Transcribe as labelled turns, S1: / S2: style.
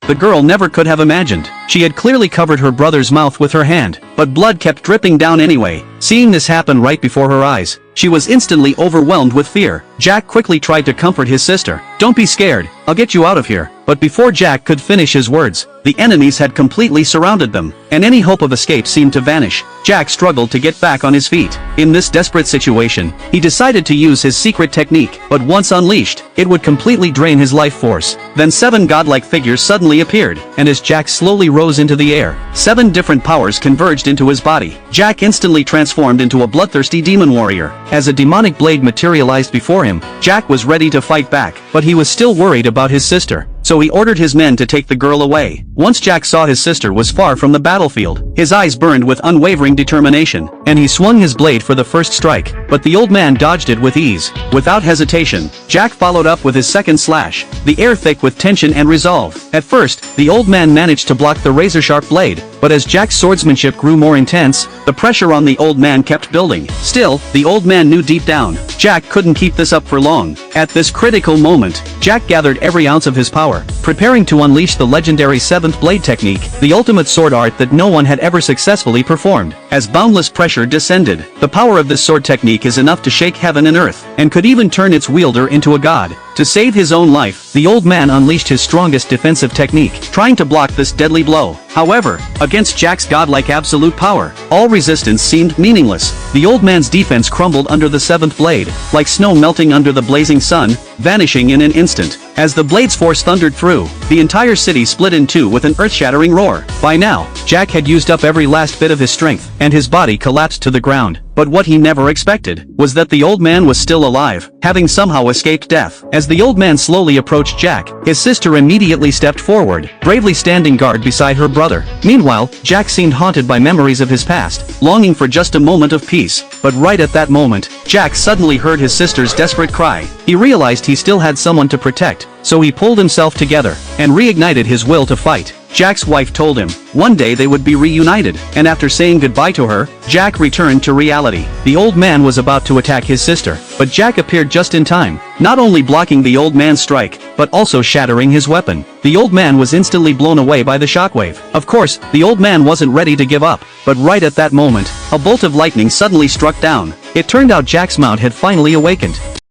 S1: the girl never could have imagined. She had clearly covered her brother's mouth with her hand, but blood kept dripping down anyway. Seeing this happen right before her eyes, she was instantly overwhelmed with fear. Jack quickly tried to comfort his sister. "Don't be scared, I'll get you out of here." But before Jack could finish his words, the enemies had completely surrounded them, and any hope of escape seemed to vanish. Jack struggled to get back on his feet. In this desperate situation, he decided to use his secret technique, but once unleashed, it would completely drain his life force. Then 7 godlike figures suddenly appeared, and as Jack slowly rose into the air, 7 different powers converged into his body. Jack instantly transformed into a bloodthirsty demon warrior. As a demonic blade materialized before him, Jack was ready to fight back, but he was still worried about his sister. So he ordered his men to take the girl away. Once Jack saw his sister was far from the battlefield, his eyes burned with unwavering determination, and he swung his blade for the first strike, but the old man dodged it with ease. Without hesitation, Jack followed up with his second slash, the air thick with tension and resolve. At first, the old man managed to block the razor-sharp blade, but as Jack's swordsmanship grew more intense, the pressure on the old man kept building. Still, the old man knew deep down, Jack couldn't keep this up for long. At this critical moment, Jack gathered every ounce of his power, preparing to unleash the legendary 7th blade technique, the ultimate sword art that no one had ever successfully performed. As boundless pressure descended, the power of this sword technique is enough to shake heaven and earth, and could even turn its wielder into a god. To save his own life, the old man unleashed his strongest defensive technique, trying to block this deadly blow. However, against Jack's godlike absolute power, all resistance seemed meaningless. The old man's defense crumbled under the 7th blade, like snow melting under the blazing sun, vanishing in an instant. As the blade's force thundered through, the entire city split in two with an earth-shattering roar. By now, Jack had used up every last bit of his strength, and his body collapsed to the ground. But what he never expected was that the old man was still alive, having somehow escaped death. As the old man slowly approached Jack, his sister immediately stepped forward, bravely standing guard beside her brother. Meanwhile, Jack seemed haunted by memories of his past, longing for just a moment of peace. But right at that moment, Jack suddenly heard his sister's desperate cry. He realized he still had someone to protect, so he pulled himself together and reignited his will to fight. Jack's wife told him one day they would be reunited, and after saying goodbye to her, Jack returned to reality. The old man was about to attack his sister, but Jack appeared just in time, not only blocking the old man's strike, but also shattering his weapon. The old man was instantly blown away by the shockwave. Of course, the old man wasn't ready to give up, but right at that moment, a bolt of lightning suddenly struck down. It turned out Jack's mount had finally awakened.